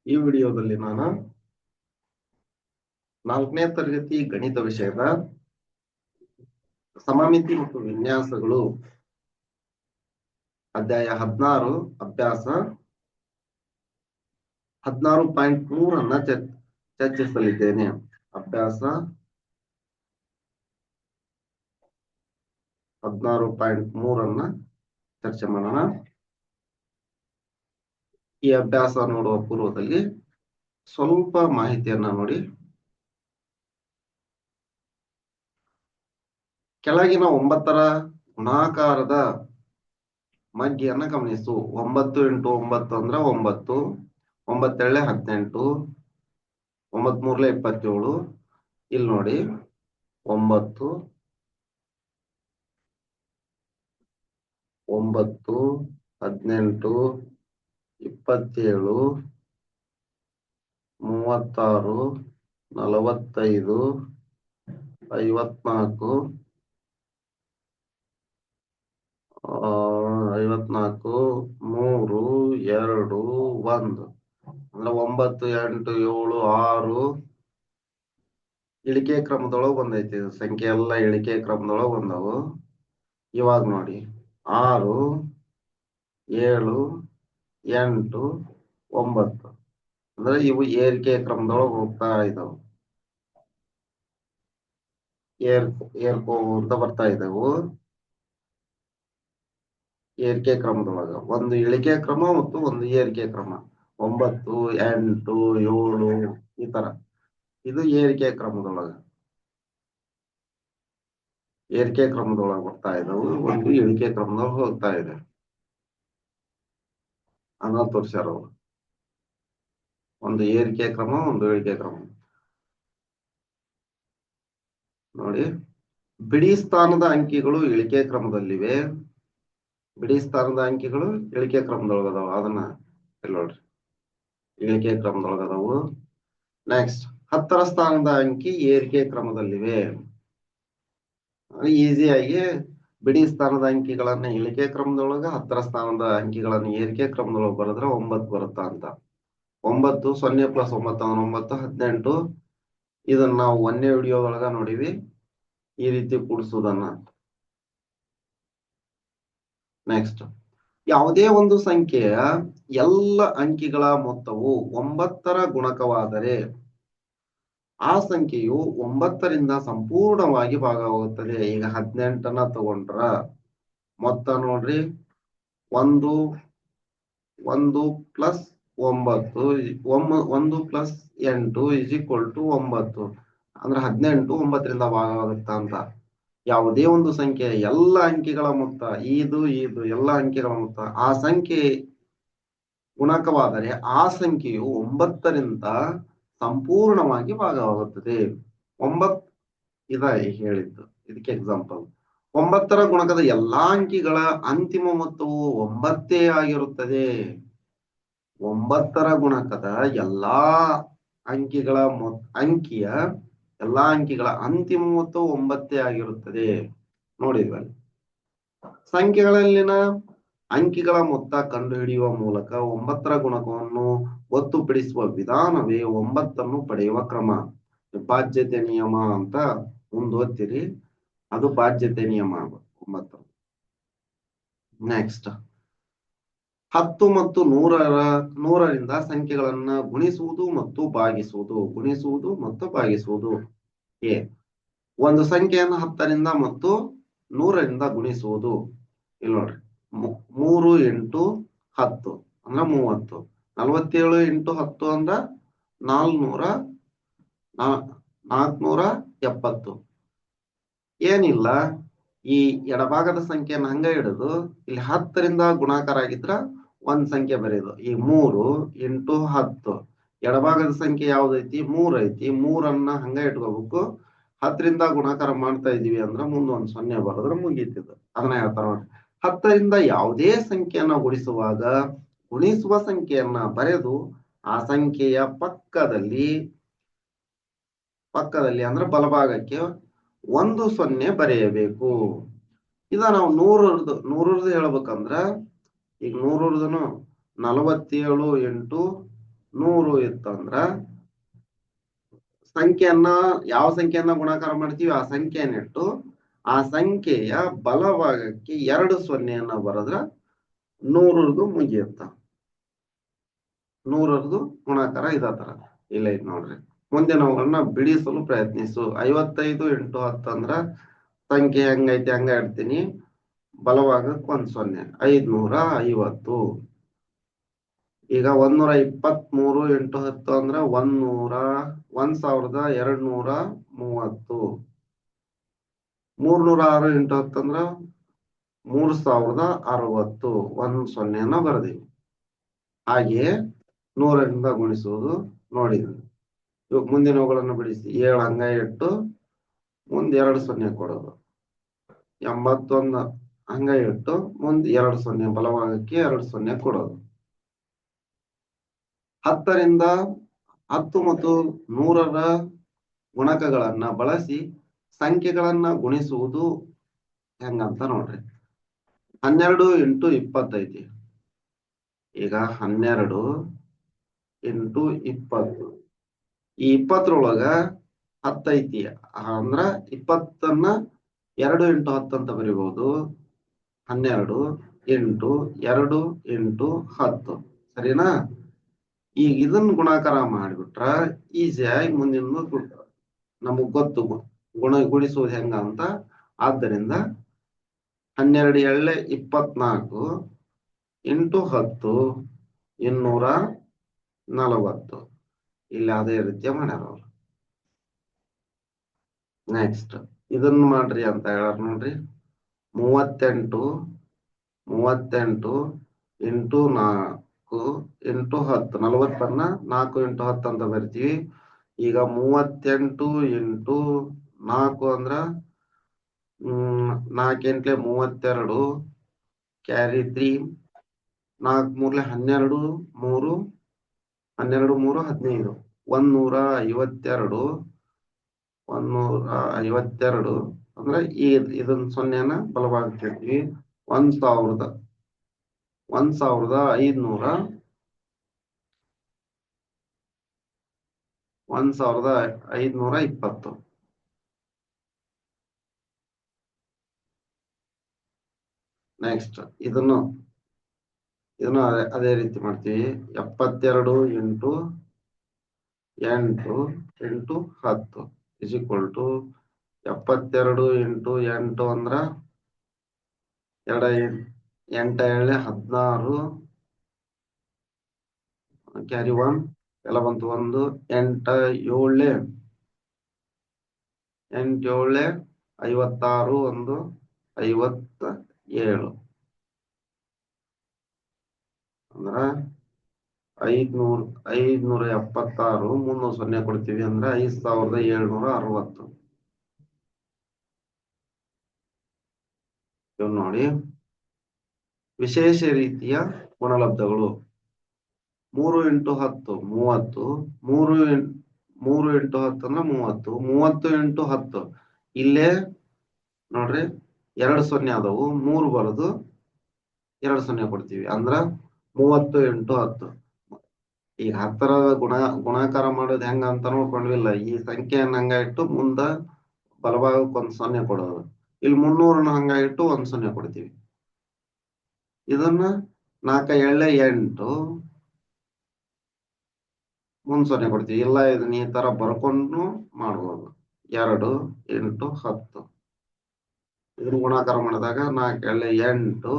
ಈ ವಿಡಿಯೋದಲ್ಲಿ ನಾನು 4ನೇ ತರಗತಿ ಗಣಿತ ವಿಷಯದ ಸಮಮಿತಿ ಮತ್ತು ವಿನ್ಯಾಸಗಳು ಅಧ್ಯಾಯ 16 ಅಭ್ಯಾಸ 16.3 ಚರ್ಚಿಸಲಿದ್ದೇನೆ. ಅಭ್ಯಾಸ 16.3 ಚರ್ಚೆ ಮಾಡೋಣ. ಈ ಅಭ್ಯಾಸ ನೋಡುವ ಪೂರ್ವದಲ್ಲಿ ಸ್ವಲ್ಪ ಮಾಹಿತಿಯನ್ನ ನೋಡಿ. ಕೆಳಗಿನ 9ರ ಗುಣಾಕಾರದ ಮಗ್ಗಿಯನ್ನ ಗಮನಿಸು. 9 × 9 ಅಂದ್ರೆ 9, 9 × 18, 9 × 3 = 27. ಇಲ್ಲಿ ನೋಡಿ 9, 9, 18, 27, 36, 45, 54, 54, 3, 2, 1 ಅಂದ್ರೆ 9, 8, 7, 6 ಇಳಿಕೆ ಕ್ರಮದೊಳಗೆ ಬಂದೈತಿ. ಸಂಖ್ಯೆ ಎಲ್ಲ ಇಳಿಕೆ ಕ್ರಮದೊಳಗೆ ಬಂದವು. ಇವಾಗ ನೋಡಿ 6, 7, 8, 9 ಅಂದ್ರೆ ಇವು ಏರಿಕೆ ಕ್ರಮದೊಳಗೆ ಹೋಗ್ತಾ ಇದಾವು. ಏರ್ಕೋಂತ ಬರ್ತಾ ಇದಾವು ಏರಿಕೆ ಕ್ರಮದೊಳಗ. ಒಂದು ಇಳಿಕೆ ಕ್ರಮ ಮತ್ತು ಒಂದು ಏರಿಕೆ ಕ್ರಮ. 9, 8, 7 ಈ ತರ. ಇದು ಏರಿಕೆ ಕ್ರಮದೊಳಗ ಬರ್ತಾ ಇದಾವು. ಒಂದು ಇಳಿಕೆ ಕ್ರಮದೊಳಗೆ ಹೋಗ್ತಾ ಇದೆ ಅನ್ನೋ ತೋರ್ಸ್ಯಾರ ಅವರು. ಒಂದು ಏರಿಕೆ ಕ್ರಮ, ಒಂದು ಇಳಿಕೆ ಕ್ರಮ ನೋಡಿ. ಬಿಡಿ ಸ್ಥಾನದ ಅಂಕಿಗಳು ಇಳಿಕೆ ಕ್ರಮದಲ್ಲಿವೆ. ಬಿಡಿ ಸ್ಥಾನದ ಅಂಕಿಗಳು ಇಳಿಕೆ ಕ್ರಮದೊಳಗದಾವ. ಅದನ್ನ ನೋಡ್ರಿ, ಇಳಿಕೆ ಕ್ರಮದೊಳಗದಾವು. ನೆಕ್ಸ್ಟ್ 10ರ ಸ್ಥಾನದ ಅಂಕಿ ಏರಿಕೆ ಕ್ರಮದಲ್ಲಿವೆ. ಈಸಿಯಾಗಿ ಬಿಡಿ ಸ್ಥಾನದ ಅಂಕಿಗಳನ್ನ ಇಳಿಕೆ ಕ್ರಮದೊಳಗ, 10ರ ಸ್ಥಾನದ ಅಂಕಿಗಳನ್ನ ಏರಿಕೆ ಕ್ರಮದೊಳಗೆ ಬರೆದ್ರೆ 9 ಬರುತ್ತಾ ಅಂತ. 9 0 + 9 9, 18. ಇದನ್ನ ನಾವು 1ನೇ ವಿಡಿಯೋದೊಳಗ ನೋಡಿವಿ, ಈ ರೀತಿ ಕೂಡಿಸುವುದನ್ನ. ನೆಕ್ಸ್ಟ್, ಯಾವುದೇ ಒಂದು ಸಂಖ್ಯೆಯ ಎಲ್ಲ ಅಂಕಿಗಳ ಮೊತ್ತವು 9ರ ಗುಣಕವಾದರೆ ಆ ಸಂಖ್ಯೆಯು 9ರಿಂದ ಸಂಪೂರ್ಣವಾಗಿ ಭಾಗವಾಗುತ್ತದೆ. ಈಗ 18ನ್ನ ತಗೊಂಡ್ರ ಮೊತ್ತ ನೋಡ್ರಿ, 1 + 9, 1 + 8 = 9 ಅಂದ್ರೆ 18 9ರಿಂದ ಭಾಗವಾಗುತ್ತಾ ಅಂತ. ಯಾವುದೇ ಒಂದು ಸಂಖ್ಯೆ ಎಲ್ಲ ಅಂಕಿಗಳ ಮೊತ್ತ, ಇದು ಎಲ್ಲ ಅಂಕಿಗಳ ಮೊತ್ತ ಆ ಸಂಖ್ಯೆ ಗುಣಕವಾದರೆ ಆ ಸಂಖ್ಯೆಯು 9ರಿಂದ ಸಂಪೂರ್ಣವಾಗಿ ಭಾಗವಾಗುತ್ತದೆ. 9 ಇದ ಹೇಳಿದ್ದು, ಇದಕ್ಕೆ ಎಕ್ಸಾಂಪಲ್. 9ರ ಗುಣಕದ ಎಲ್ಲಾ ಅಂಕಿಗಳ ಅಂತಿಮ ಮೊತ್ತವು 9 ಆಗಿರುತ್ತದೆ. 9ರ ಗುಣಕದ ಎಲ್ಲಾ ಅಂಕಿಗಳ ಎಲ್ಲಾ ಅಂಕಿಗಳ ಅಂತಿಮ ಮೊತ್ತವು 9 ಆಗಿರುತ್ತದೆ. ನೋಡಿದ್ವಲ್ಲಿ ಸಂಖ್ಯೆಗಳಲ್ಲಿನ ಅಂಕಿಗಳ ಮೊತ್ತ ಕಂಡುಹಿಡಿಯುವ ಮೂಲಕ 9ರ ಗುಣಕವನ್ನು ಗೊತ್ತುಪಡಿಸುವ ವಿಧಾನವೇ 9ನ್ನು ಪಡೆಯುವ ಕ್ರಮ. ಬಾಧ್ಯತೆ ನಿಯಮ ಅಂತ ಮುಂದೋಗ್ತೀರಿ, ಅದು ಬಾಧ್ಯತೆ ನಿಯಮ 9. ನೆಕ್ಸ್ಟ್, 10 ಮತ್ತು 100ರಿಂದ ಸಂಖ್ಯೆಗಳನ್ನ ಗುಣಿಸುವುದು ಮತ್ತು ಭಾಗಿಸುವುದು. ಒಂದು ಸಂಖ್ಯೆಯನ್ನು 10ರಿಂದ ಮತ್ತು 100ರಿಂದ ಗುಣಿಸುವುದು. ಇಲ್ಲಿ ನೋಡ್ರಿ, 3 × 10 ಅಂದ್ರೆ 30. 47 × 10 ಅಂದ್ರ 470. ಏನಿಲ್ಲ, ಈ ಎಡಭಾಗದ ಸಂಖ್ಯೆಯನ್ನು ಹಂಗ ಹಿಡಿದು ಇಲ್ಲಿ 10ರಿಂದ ಗುಣಾಕಾರ ಆಗಿದ್ರ ಒಂದ್ ಸಂಖ್ಯೆ ಬರೆಯೋದು. ಈ 3 × 10 ಎಡಭಾಗದ ಸಂಖ್ಯೆ ಯಾವ್ದೈತಿ? 3 ಐತಿ. 3ಅನ್ನ ಹಂಗ ಇಟ್ಕೋಬೇಕು. 10ರಿಂದ ಗುಣಾಕಾರ ಮಾಡ್ತಾ ಇದೀವಿ ಅಂದ್ರ ಮುಂದೆ ಒಂದು 0 ಬರೆದ್ರೆ ಮುಗೀತಿದ್ದು. ಅದನ್ನ ಹೇಳ್ತಾರ ನೋಡ್ರಿ. 10ರಿಂದ ಯಾವುದೇ ಸಂಖ್ಯೆಯನ್ನ ಗುಣಿಸುವಾಗ ಗುಣಿಸುವ ಸಂಖ್ಯೆಯನ್ನ ಬರೆದು ಆ ಸಂಖ್ಯೆಯ ಪಕ್ಕದಲ್ಲಿ ಅಂದ್ರೆ ಬಲಭಾಗಕ್ಕೆ 1 0 ಬರೆಯಬೇಕು. ಇದ ನಾವು 100ರದ್ದು ಹೇಳ್ಬೇಕಂದ್ರ, ಈಗ 100ರದನು 47 × 100 ಇತ್ತಂದ್ರ ಯಾವ ಸಂಖ್ಯೆಯನ್ನ ಗುಣಾಕಾರ ಮಾಡ್ತೀವಿ ಆ ಸಂಖ್ಯೆಯನ್ನಿಟ್ಟು ಆ ಸಂಖ್ಯೆಯ ಬಲಭಾಗಕ್ಕೆ 2 ಸೊನ್ನೆಯನ್ನ ಬರೆದ್ರ 100ರದು ಮುಗಿಯುತ್ತ. 100ರದು ಗುಣಾಕಾರ ಇದ ತರ ಇಲ್ಲ ಐತ್ ನೋಡ್ರಿ. ಮುಂದಿನವುಗಳನ್ನ ಬಿಡಿಸಲು ಪ್ರಯತ್ನಿಸು. 55 × 10 ಅಂದ್ರ ಸಂಖ್ಯೆ ಹೆಂಗೈತಿ ಹಂಗ ಇಡ್ತೀನಿ. ಬಲಭಾಗಕ್ಕೆ 1 ಸೊನ್ನೆ 550. ಈಗ 123 × 10 ಅಂದ್ರ 1230. 306 × 10 ಅಂದ್ರ 3060. 1 ಸೊನ್ನೆಯನ್ನ ಬರೆದಿವಿ. ಹಾಗೆಯೇ 100ರಿಂದ ಗುಣಿಸುವುದು ನೋಡಿದ್ವಿ. ಇವಾಗ ಮುಂದಿನವುಗಳನ್ನು ಬಿಡಿಸಿ 7 ಹಂಗ ಇಟ್ಟು ಮುಂದೆ 2 ಸೊನ್ನೆ ಕೊಡೋದು. 81 ಹಂಗ ಇಟ್ಟು ಮುಂದೆ 2 ಸೊನ್ನೆ ಬಲಭಾಗಕ್ಕೆ 2 ಸೊನ್ನೆ ಕೊಡೋದು. 10 ಮತ್ತು 100ರ ಗುಣಕಗಳನ್ನ ಬಳಸಿ ಸಂಖ್ಯೆಗಳನ್ನ ಗುಣಿಸುವುದು ಹೆಂಗಂತ ನೋಡ್ರಿ. 12 × 20 ಐತಿ. ಈಗ 12 × 20. ಈ 20ರೊಳಗ 10 ಐತಿ ಅಂದ್ರ 20ನ್ನ 2 × 10 ಅಂತ ಬರಿಬಹುದು. 12 × 2 × 10 ಸರಿನಾ. ಈಗ ಇದನ್ನ ಗುಣಾಕಾರ ಮಾಡಿಬಿಟ್ರ ಈಸಿಯಾಗಿ ಮುಂದಿನ ನಮಗ್ ಗೊತ್ತು ಗುಣಿಸುವುದು ಹೆಂಗ ಅಂತ. ಆದ್ದರಿಂದ 12 ಎಳ್ಳೆ 24 × 10 240. ಇಲ್ಲಿ ಅದೇ ರೀತಿಯ ಮಾಡ್ಯಾರ ಅವ್ರು. ನೆಕ್ಸ್ಟ್ ಇದನ್ನ ಮಾಡ್ರಿ ಅಂತ ಹೇಳಾರ ನೋಡ್ರಿ. 38 × 4 × 10 40ಅನ್ನ 4 × 10 ಅಂತ ಬರ್ತೀವಿ. ಈಗ 38 × 4 ಅಂದ್ರ 4 × 32 ಕ್ಯಾರಿ 3. 4 × 3 12 3 12 3 15. 152 ಅಂದ್ರೆ ಇದನ್ನ ಸೊನ್ನೆಯನ್ನ ಬಲಭಾಗಕ್ಕೆ ಇಡ್ತೀವಿ. 1520. 1520. ನೆಕ್ಸ್ಟ್ ಇದನ್ನು ಅದೇ ರೀತಿ ಮಾಡ್ತೀವಿ. 72 × 8 × 10 is equal to 72 × 8 ಅಂದ್ರ 8 16 ಕ್ಯಾರಿ 1 ಎಲ್ಲ ಬಂತು. 1 8 7 56 1 57 ಅಂದ್ರ 576. 300 ಸೊನ್ನೆ ಕೊಡ್ತೀವಿ ಅಂದ್ರೆ 5760. ಇವ್ ನೋಡಿ ವಿಶೇಷ ರೀತಿಯ ಗುಣಲಬ್ಧಗಳು. 3 × 10 30. 3 × 10 ಅಂದ್ರೆ 30. 30 × 10 ಇಲ್ಲೇ ನೋಡ್ರಿ 2 ಸೊನ್ನೆ ಆದವು. 3 ಬರೆದು 2 ಸೊನ್ನೆ ಕೊಡ್ತೀವಿ ಅಂದ್ರ 30 × 10. ಈಗ 10ರ ಗುಣಾಕಾರ ಮಾಡೋದು ಹೆಂಗ ಅಂತ ನೋಡ್ಕೊಂಡ್ವಿಲ್ಲ. ಈ ಸಂಖ್ಯೆಯನ್ನ ಹಂಗ ಇಟ್ಟು ಮುಂದ ಬಲಭಾಗಕ್ಕೆ 1 ಸೊನ್ನೆ ಕೊಡೋದು. ಇಲ್ಲಿ 300ನ ಹಂಗ ಇಟ್ಟು 1 ಸೊನ್ನೆ ಕೊಡ್ತೀವಿ. ಇದನ್ನ 4 ಎಳ್ಳೆ 8 1 ಸೊನ್ನೆ ಕೊಡ್ತೀವಿ. ಇಲ್ಲ ಇದನ್ನ ಈ ತರ ಬರ್ಕೊಂಡು ಮಾಡ್ಬೋದು. 2 × 10 ಇದನ್ನ ಗುಣಾಕಾರ ಮಾಡಿದಾಗ 4 ಎಳ್ಳೆ 8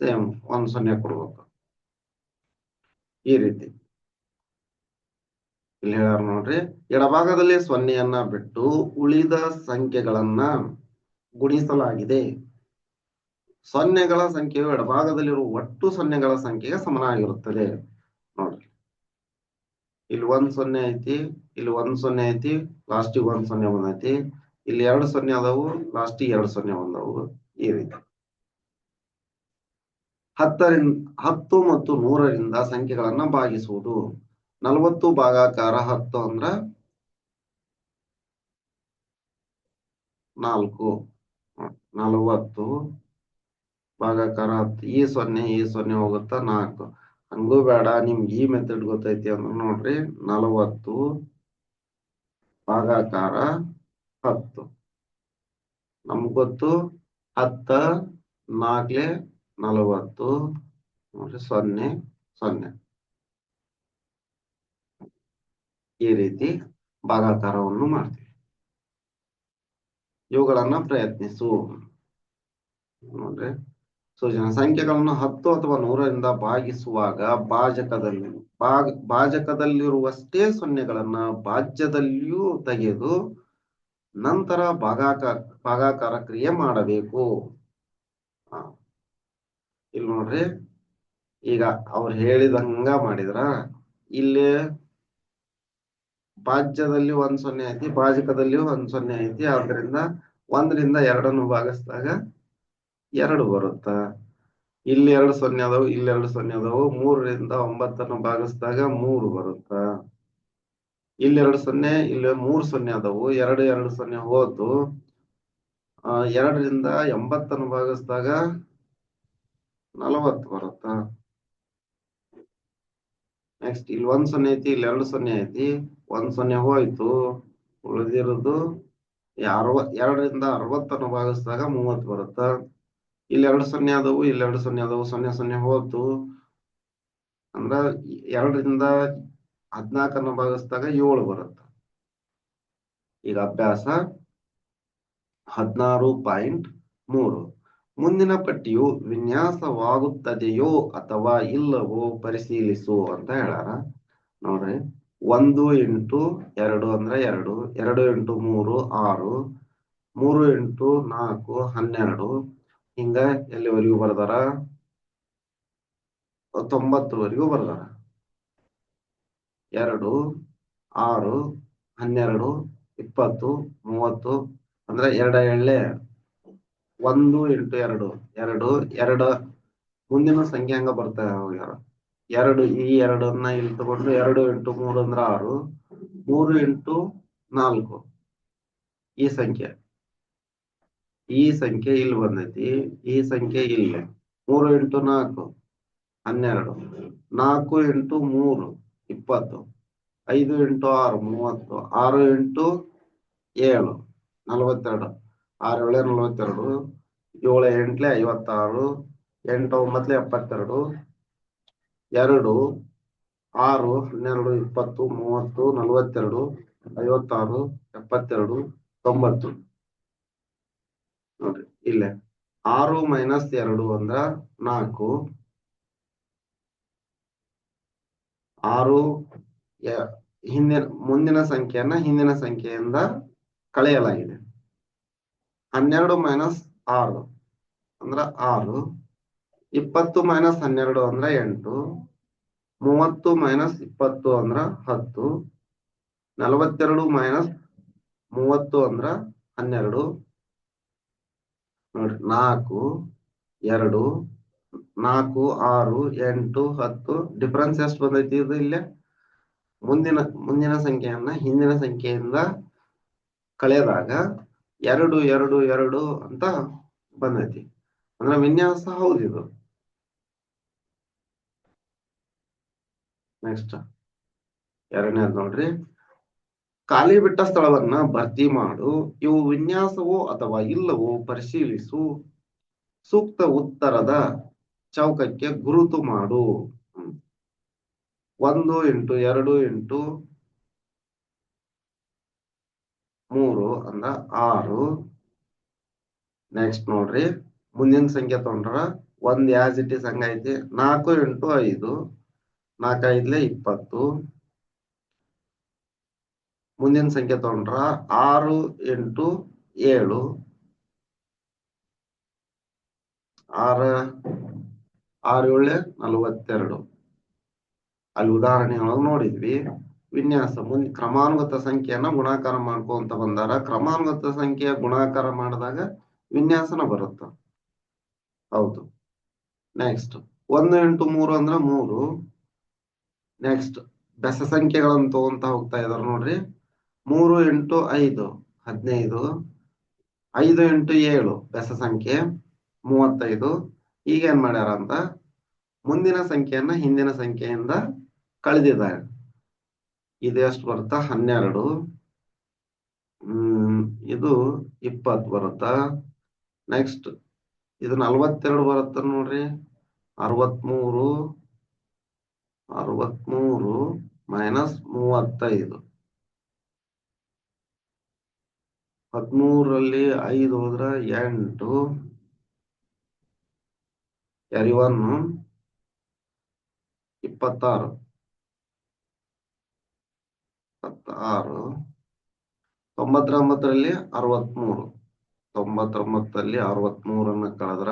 ಸೇಮ್ 1 ಸೊನ್ನೆ ಕೊಡ್ಬೇಕು. ಈ ರೀತಿ ಇಲ್ಲಿ ಹೇಳ್ಯಾರ ನೋಡ್ರಿ. ಎಡಭಾಗದಲ್ಲಿ ಸೊನ್ನೆಯನ್ನ ಬಿಟ್ಟು ಉಳಿದ ಸಂಖ್ಯೆಗಳನ್ನ ಗುಣಿಸಲಾಗಿದೆ. ಸೊನ್ನೆಗಳ ಸಂಖ್ಯೆಯು ಎಡಭಾಗದಲ್ಲಿರುವ ಒಟ್ಟು ಸೊನ್ನೆಗಳ ಸಂಖ್ಯೆಗೆ ಸಮನಾಗಿರುತ್ತದೆ. ನೋಡ್ರಿ ಇಲ್ಲಿ 1 ಸೊನ್ನೆ ಐತಿ, ಇಲ್ಲಿ 1 ಸೊನ್ನೆ ಐತಿ, ಲಾಸ್ಟಿಗೆ 1 ಸೊನ್ನೆ ಬಂದೈತಿ. ಇಲ್ಲಿ 2 ಸೊನ್ನೆ ಅದಾವು, ಲಾಸ್ಟಿಗೆ 2 ಸೊನ್ನೆ ಬಂದವು. ಈ ರೀತಿ 10 ಮತ್ತು 100ರಿಂದ ಸಂಖ್ಯೆಗಳನ್ನ ಭಾಗಿಸುವುದು. 40 ಭಾಗಾಕಾರ 10 ಅಂದ್ರ 4. 40 ಭಾಗಾಕಾರ 10. ಈ ಸೊನ್ನೆ ಹೋಗುತ್ತಾ 4. ಹಂಗೂ ಬೇಡ ನಿಮ್ಗೆ ಈ ಮೆಥಡ್ ಗೊತ್ತೈತಿ ಅಂದ್ರೆ ನೋಡ್ರಿ 40 ಭಾಗಾಕಾರ 10 ನಮ್ಗೆ ಗೊತ್ತು 10 4 40 ನೋಡ್ರಿ 0 0 ಈ ರೀತಿ ಭಾಗಾಕಾರವನ್ನು ಮಾಡ್ತೀವಿ. ಇವುಗಳನ್ನ ಪ್ರಯತ್ನಿಸು ನೋಡ್ರಿ. ಸಂಖ್ಯೆಗಳನ್ನು 10 ಅಥವಾ 100ರಿಂದ ಭಾಗಿಸುವಾಗ ಭಾಜಕದಲ್ಲಿರುವಷ್ಟೇ ಸೊನ್ನೆಗಳನ್ನ ಭಾಜ್ಯದಲ್ಲಿಯೂ ತೆಗೆದು ನಂತರ ಭಾಗಾಕಾರ ಕ್ರಿಯೆ ಮಾಡಬೇಕು. ಇಲ್ಲಿ ನೋಡ್ರಿ, ಈಗ ಅವ್ರು ಹೇಳಿದಂಗ ಮಾಡಿದ್ರ ಇಲ್ಲಿ ಭಾಜ್ಯದಲ್ಲಿ 1 0 ಐತಿ, ಭಾಜಕದಲ್ಲಿಯೂ 1 0 ಐತಿ. ಆದ್ರಿಂದ 1ರಿಂದ 2 ಭಾಗಿಸಿದಾಗ 2 ಬರುತ್ತ. ಇಲ್ಲಿ 2 0 ಅದಾವು, ಇಲ್ಲಿ 2 0 ಅದಾವು. 3ರಿಂದ 9 ಭಾಗಿಸಿದಾಗ 3 ಬರುತ್ತ. ಇಲ್ಲಿ 2 0, ಇಲ್ಲಿ 3 0 ಅದಾವು. 2 2 0 ಹೋತು. 2ರಿಂದ 80 ಭಾಗಿಸಿದಾಗ 40 ಬರುತ್ತ. ನೆಕ್ಸ್ಟ್ ಇಲ್ಲಿ 1 0 ಐತಿ, ಇಲ್ಲಿ 2 0 ಐತಿ. 1 0 ಹೋಯ್ತು. ಉಳಿದಿರೋದು 2ರಿಂದ 60 ಭಾಗಿಸಿದಾಗ 30 ಬರುತ್ತ. ಇಲ್ಲಿ 2 0 ಆದವು, ಇಲ್ಲಿ 2 0 ಆದವು. 0 0 ಹೋತು. ಅಂದ್ರ 2ರಿಂದ 14 ಭಾಗಿಸಿದಾಗ 7 ಬರುತ್ತ. ಈಗ ಅಭ್ಯಾಸ 16.3. ಮುಂದಿನ ಪಟ್ಟಿಯು ವಿನ್ಯಾಸವಾಗುತ್ತದೆಯೋ ಅಥವಾ ಇಲ್ಲವೋ ಪರಿಶೀಲಿಸು ಅಂತ ಹೇಳಾರ. ನೋಡ್ರಿ, 1 ಇಂಟು 2 ಅಂದ್ರೆ 2, 2 ಇಂಟು 3 6, 3 ಇಂಟು 4 12. ಹಿಂಗ ಎಲ್ಲಿವರೆಗೂ ಬರ್ದಾರ? 90ವರೆಗೂ ಬರ್ದಾರ. 2 6 12 20 30 ಅಂದ್ರೆ 2 ಎಳ್ಳೆ 1 ಇಂಟು 2 2 2. ಮುಂದಿನ ಸಂಖ್ಯೆ ಹಂಗ ಬರ್ತಾ ಹೋಗ್ಯಾರ. 2 ಈ 2ನ್ನ ಇಲ್ಲಿ ತಗೊಂಡು 2 ಇಂಟು 3 ಅಂದ್ರೆ 6, 3 ಇಂಟು 4 ಈ ಸಂಖ್ಯೆ ಇಲ್ಲಿ ಬಂದೈತಿ. ಈ ಸಂಖ್ಯೆ ಇಲ್ಲಿ 3 ಇಂಟು 4 12, 4 ಇಂಟು 3 20, 5 ಇಂಟು 6 30, 6 ಇಂಟು 7 42, 6 7 42, 7 8 56, 8 9 72, 2 6 12 20 30 42 56 72 90. ನೋಡ್ರಿ ಇಲ್ಲೇ 6 ಮೈನಸ್ 2 ಅಂದ್ರ 4. 6 ಮುಂದಿನ ಸಂಖ್ಯೆಯನ್ನ ಹಿಂದಿನ ಸಂಖ್ಯೆಯಿಂದ ಕಳೆಯಲಾಗಿದೆ. 12 ಮೈನಸ್ 6 ಅಂದ್ರ 6. 20 ಮೈನಸ್ 12 ಅಂದ್ರ 8. 30 ಮೈನಸ್ 20 ಅಂದ್ರ 10. 42 ಮೈನಸ್ 30 ಅಂದ್ರ 12. ನೋಡ್ರಿ 4 2 4 6 8 10. ಡಿಫರೆನ್ಸ್ ಎಷ್ಟು ಬಂದೈತಿ? ಇದು ಇಲ್ಲೇ ಮುಂದಿನ ಸಂಖ್ಯೆಯನ್ನ ಹಿಂದಿನ ಸಂಖ್ಯೆಯಿಂದ ಕಳೆದಾಗ 2 2 2 ಅಂತ ಬಂದೈತಿ. ಅಂದ್ರೆ ವಿನ್ಯಾಸ ಹೌದಿದು. ನೆಕ್ಸ್ಟ್ ಎರಡನೇದು ನೋಡ್ರಿ, ಖಾಲಿ ಬಿಟ್ಟ ಸ್ಥಳವನ್ನ ಭರ್ತಿ ಮಾಡು. ಇವು ವಿನ್ಯಾಸವೋ ಅಥವಾ ಇಲ್ಲವೋ ಪರಿಶೀಲಿಸು. ಸೂಕ್ತ ಉತ್ತರದ ಚೌಕಕ್ಕೆ ಗುರುತು ಮಾಡು. 1 ಇಂಟು 2 ಇಂಟು 3 ಅಂದ್ರ 6. ನೆಕ್ಸ್ಟ್ ನೋಡ್ರಿ, ಮುಂದಿನ ಸಂಖ್ಯೆ ತಗೊಂಡ್ರ 1 ಆಸ್ ಇಟ್ ಇಸ್ ಹಂಗ ಐತಿ. 4 ಇಂಟು 5 4 5 20. ಮುಂದಿನ ಸಂಖ್ಯೆ ತಗೊಂಡ್ರ 6 ಇಂಟು 7 6 6 7 42. ಅಲ್ಲಿ ಉದಾಹರಣೆಯೊಳಗೆ ನೋಡಿದ್ವಿ. ವಿನ್ಯಾಸ ಕ್ರಮಾನುಗತ ಸಂಖ್ಯೆಯನ್ನ ಗುಣಾಕಾರ ಮಾಡ್ಕೊಂತ ಬಂದಾರ. ಕ್ರಮಾನುಗತ ಸಂಖ್ಯೆಯ ಗುಣಾಕಾರ ಮಾಡಿದಾಗ ವಿನ್ಯಾಸನ ಬರುತ್ತ. ಹೌದು. ನೆಕ್ಸ್ಟ್ 1 ಇಂಟು 3 ಅಂದ್ರ 3. ನೆಕ್ಸ್ಟ್ ಬೆಸ ಸಂಖ್ಯೆಗಳನ್ನು ತಗೊಂತ ಹೋಗ್ತಾ ಇದಾರೆ ನೋಡ್ರಿ. 3 ಇಂಟು 5 15. 5 ಇಂಟು 7 ಬೆಸ ಸಂಖ್ಯೆ 35. ಈಗ ಏನ್ ಮಾಡ್ಯಾರ ಅಂತ ಮುಂದಿನ ಸಂಖ್ಯೆಯನ್ನ ಹಿಂದಿನ ಸಂಖ್ಯೆಯಿಂದ ಕಳೆದಿದ್ದಾರೆ. ಇದು ಎಷ್ಟು ಬರುತ್ತಾ? 12. ಇದು 20 ಬರುತ್ತಾ? ನೆಕ್ಸ್ಟ್ ಇದು 42 ಬರುತ್ತ ನೋಡ್ರಿ. 63 ಮೈನಸ್ 35. 13ರಲ್ಲಿ 5 ಹೋದ್ರ 8, ಕ್ಯಾರಿ 1, 26. 99ರಲ್ಲಿ 63. 99ರಲ್ಲಿ 63 ಕಳೆದ್ರ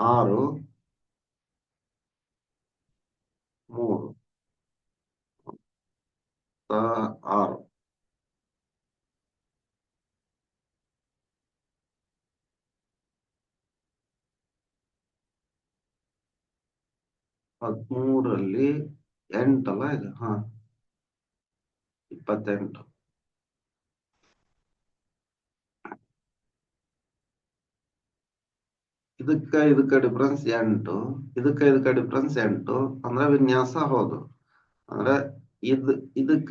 6, 3, 6. 13ರಲ್ಲಿ 8 ಅಲ್ಲ ಇದು? 28. ಇದಕ್ಕ ಡಿಫ್ರೆನ್ಸ್ 8, ಇದಕ್ಕ ಡಿಫ್ರೆನ್ಸ್ 8 ಅಂದ್ರೆ ವಿನ್ಯಾಸ ಹೌದು. ಅಂದ್ರೆ ಇದಕ್ಕ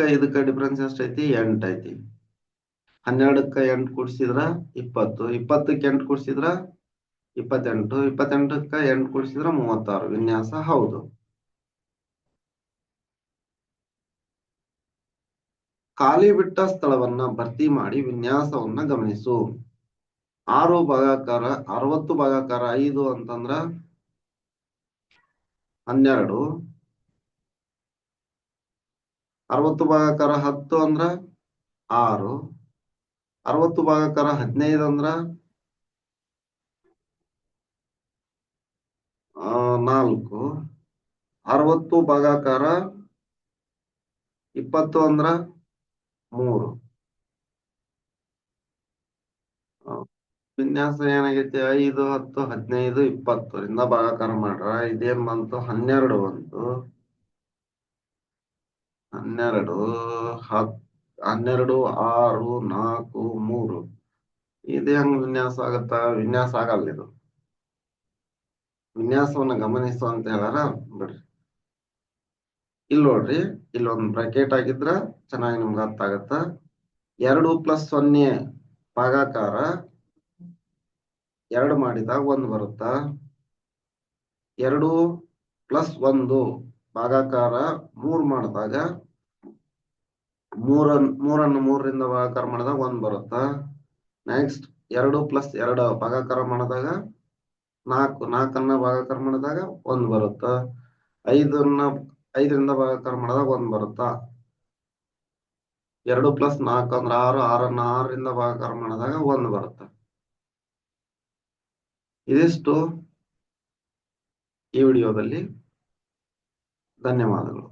ಡಿಫ್ರೆನ್ಸ್ ಎಷ್ಟೈತಿ? 8 ಐತಿ. 12ಕ್ಕ 8 ಕೂಡಿಸಿದ್ರ 20, 20ಕ್ಕೆ 8 ಕೂಡಿಸಿದ್ರ 28, 28ಕ್ಕ 8 ಕೂಡಿಸಿದ್ರ 36. ವಿನ್ಯಾಸ ಹೌದು. ಖಾಲಿ ಬಿಟ್ಟ ಸ್ಥಳವನ್ನ ಭರ್ತಿ ಮಾಡಿ ವಿನ್ಯಾಸವನ್ನ ಗಮನಿಸು. 6 ಭಾಗಾಕಾರ 60 ಭಾಗಾಕಾರ 5 ಅಂತಂದ್ರ 12. 60 ಭಾಗಾಕಾರ 10 ಅಂದ್ರ 6. 60 ಭಾಗಾಕಾರ 15 ಅಂದ್ರ 4. 60 ಭಾಗಾಕಾರ 20 ಅಂದ್ರ 3. ವಿನ್ಯಾಸ ಏನಾಗೈತಿ? 5, 10, 15, 20 ರಿಂದ ಭಾಗಾಕಾರ ಮಾಡ್ರ ಇದೇನ್ ಬಂತು? 12 ಬಂತು. 12, 12, 6, 4, 3. ಇದು ಹೆಂಗ್ ವಿನ್ಯಾಸ ಆಗತ್ತ? ವಿನ್ಯಾಸ ಆಗಲ್ಲ ಇದು. ವಿನ್ಯಾಸವನ್ನ ಗಮನಿಸು ಅಂತ ಹೇಳಾರ. ಬಿಡ್ರಿ, ಇಲ್ಲಿ ನೋಡ್ರಿ, ಇಲ್ಲೊಂದು ಬ್ರಾಕೆಟ್ ಆಗಿದ್ರ ಚೆನ್ನಾಗಿ ನಿಮ್ಗೆ ಅರ್ಥ ಆಗತ್ತ. 2 + 0 ಭಾಗಾಕಾರ 2 ಮಾಡಿದಾಗ 1 ಬರುತ್ತಾ? 2 + 1 ಭಾಗಾಕಾರ 3 ಮಾಡಿದಾಗ 3 ರಿಂದ ಭಾಗಾಕಾರ ಮಾಡಿದಾಗ 1 ಬರುತ್ತಾ? ನೆಕ್ಸ್ಟ್ 2 + 2 ಭಾಗಾಕಾರ ಮಾಡಿದಾಗ 4, 4ನ್ನ ಭಾಗಾಕಾರ ಮಾಡಿದಾಗ 1 ಬರುತ್ತಾ? 5ರಿಂದ ಭಾಗಾಕಾರ ಮಾಡಿದಾಗ 1 ಬರುತ್ತಾ? 2 + 4 ಅಂದ್ರೆ 6, 6ನ್ನ 6ರಿಂದ ಭಾಗಾಕಾರ ಮಾಡಿದಾಗ 1 ಬರುತ್ತಾ? ಇದಿಷ್ಟು ಈ ವಿಡಿಯೋದಲ್ಲಿ. ಧನ್ಯವಾದಗಳು.